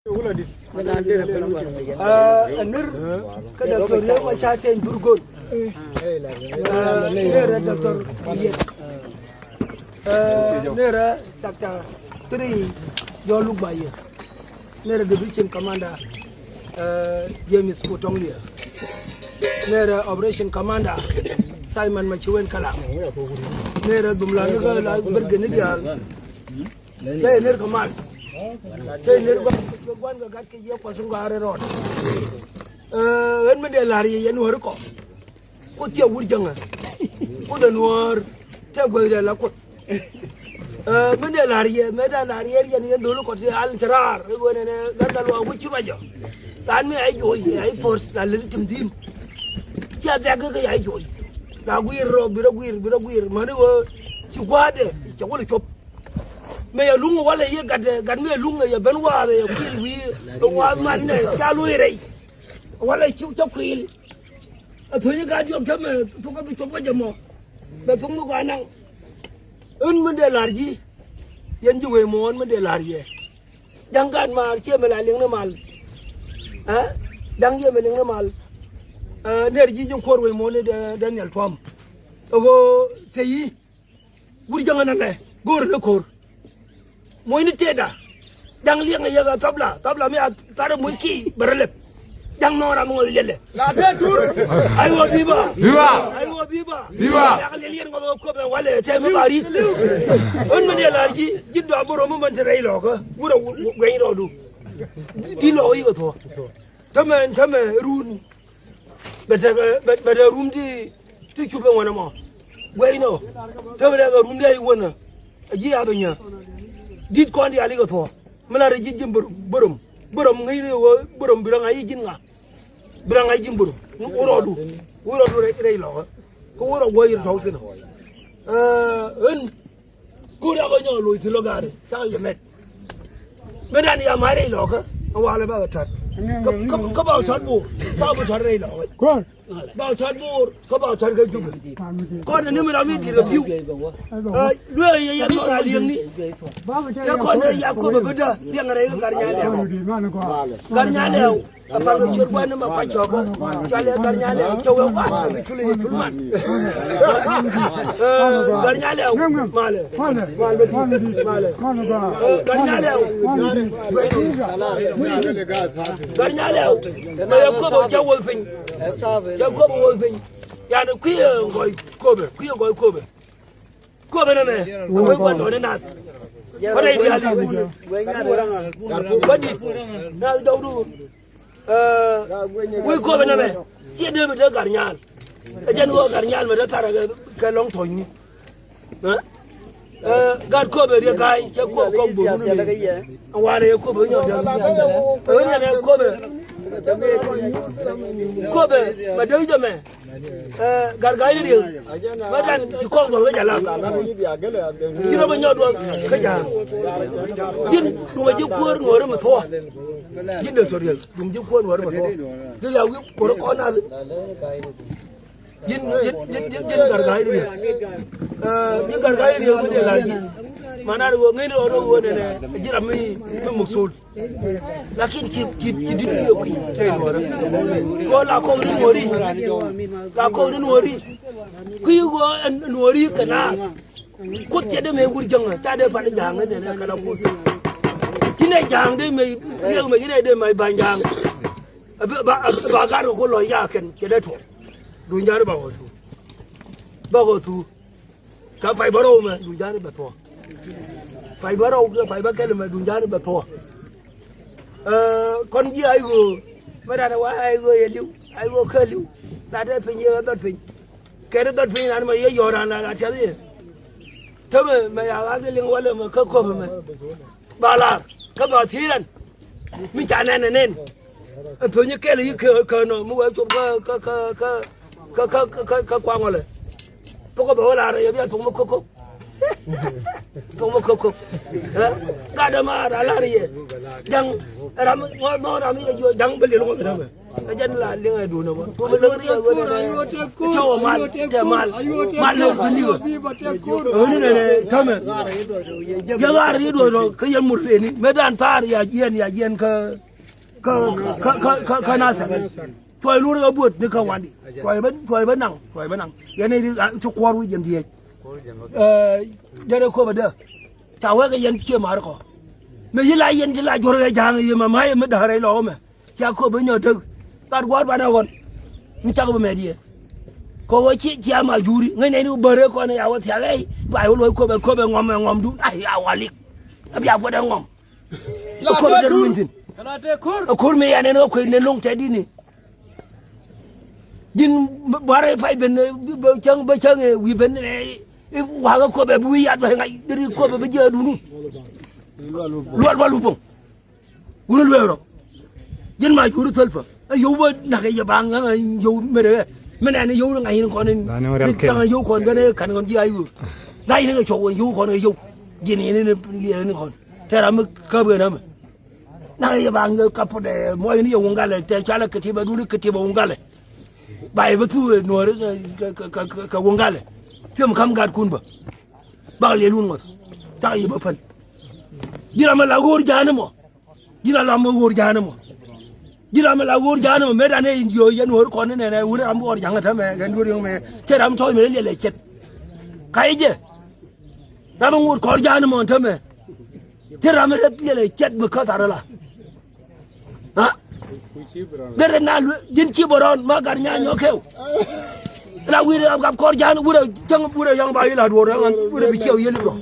Anir kada toriya ma shaten burgon nera doctor nera sector 3 Joluk Baye nera division commander James Potonglia nera operation commander Simon Machiwen Kala nera dumlanga ga la bergene dia nera kamal nera gwan ga gat ke ye pasun ga are rod en me de lari ye nuor ko tie wurjanga ko de nuor te gwe la ko me de lari ye ye dolo ko te al tarar go ne gandal wa wuci bajo dan me ay joy ay force la le tim dim ya da ga ay joy la guir ro biro guir mane wo ci gwade ci wala chop me ya lunga wala ye gad me lunga ya ben wa ya kwil wi wa man ne chalu rei wala ci ta kwil a to ni ga jo kame to ka bi to ba jamo da to mu ga nan un mun de larji yen ji we mo mun de larje jangan ma ke me la ling na mal ha dang ye me ling na mal ner ji jin kor we mo ne Daniel Tom ogo seyi bur janga na ne gor na kor moy ni teda dang liang ya ga tabla me tare moy ki baralep dang nora mo lele la de tour ay wo biba ya ga liang ngo ko be wale te ma bari on me de larji jiddo aboro mo man tere lo ko wuro gwen ro du di lo yi to tame run bada rum di chube wana mo gwen no tame da rum di wona ji abanya dit ko andi ali ko to mala re jijjim borom ngai re wo borom biranga yi jinga biranga jim borom urodu re lo ko woro goyir tawtino en ko ra ko nyolo ti lo gare ta yemet medan ya mare lo ko wala ba tat ko ba tat bu ka bu tat re lo ko ba tat bu ko ba tat ga jubu ko ne mi ra mi di review lo ya ko ra liang ni ya ko ne ya ko ba da liang re ga garnya le apa lo chur gwan ma pa choko chale garnya le chowe wa mi chule chulman garnya le male garnya le ma ya ko ba chawo pin ya ko ba wo pin ya ne kuye goy kobe na me ko gwan do ne nas wala idi ali wadi na dawdu we ko be na me ti de be garnyal e jen wo garnyal me da tara ga long toy ni gar ko be ri kai ke ko boru ni wala ko be nyo da ne ko be ma dai da me gargai ni ma dan ti ko go ga la jiro ba nyo do ka ja jin du ma ji ko ngor ma to jin da to ri dum ji ko ngor ma to de ya wi ko ko na jin gargai ni jin gargai ni ma de la ji mana do ngai do wo ne jira mi muksul lakin ki di yo ki te no ra ko la ko ni wori ku go wori kana ko te de me gurjanga ta de fa jang ne kala ko kine jang de me riang me kine de me banjang ba ga ko lo ya ken ke de to du njar ba go tu ka pai baro me du njar ba to pai baro pai ba ke me du njar ba to con ji ai go ma da wa ai go ye liu ai go ke liu la de pin ye dot pin ke de dot pin an ma ye yo ran la ta ye tame ma ya ga ling wala ma ka ko ma ba la ka ba thi ran mi cha nen to ni ke li ke no mu wa chụp ka kwang wala to ko ba la ra ye bi to mo ko ko ga da ma ra la ri ye dang ram no ram ye jo dang beli lo ko cái dân là liên hệ đủ nó có mấy lớn đi rồi này cho mà lên cái gì này thăm mà giờ ra đi rồi cái dân một này mấy đàn ta thì yên cái nào sẽ thôi luôn cái buốt nó không ăn đi thôi bấn nặng cái này đi cho qua rồi dân thì giờ đâu có bao giờ chào cái dân chưa mà có mấy cái lại dân chỉ lại cho cái chàng gì mà mấy mới đợi lo mà cha có bao nhiêu thứ ta quát bạn nào còn mình chắc có mấy đi có cái chị mà duri ngay này nó bờ con này áo thẻ đấy bài lối có bờ ngom đúng ai áo alik abi áo đã ngom có bờ đúng tin kur mấy anh nó khơi nên long chạy đi nè jin bare phải bên chân vì bên này hoàng có bờ bùi ăn vậy ngay đi có bờ bây giờ đúng luat lubung udah lu euro jen ma juru telpa yo ba na ga bang yo mere mena ne yo nga hin ko ne ta yo ko ngane kan ngon ji ayu dai ne cho yo ko ne yo jen ne ne li ne ko tera ma ka be na ma na ga bang yo kapo de mo ni yo ngale te chala ketiba du ketiba ngale bai ba tu no ka ngale tem kam gad kun ba le lun mo ta yi ba fan jira ma la gor janamo jira la ma gor janamo me da ne yo yen wor ko ne ne wure am wor janga ta me gan wur yo me ke ram toy me le chet kai je da ma wor ko janamo ta me te ram le chet me ka ta la ha gere na din ci boron ma gar nya nyo kew la wure am gab ko jan wure jang wure yang ba yi la do wure bi kew yeli bro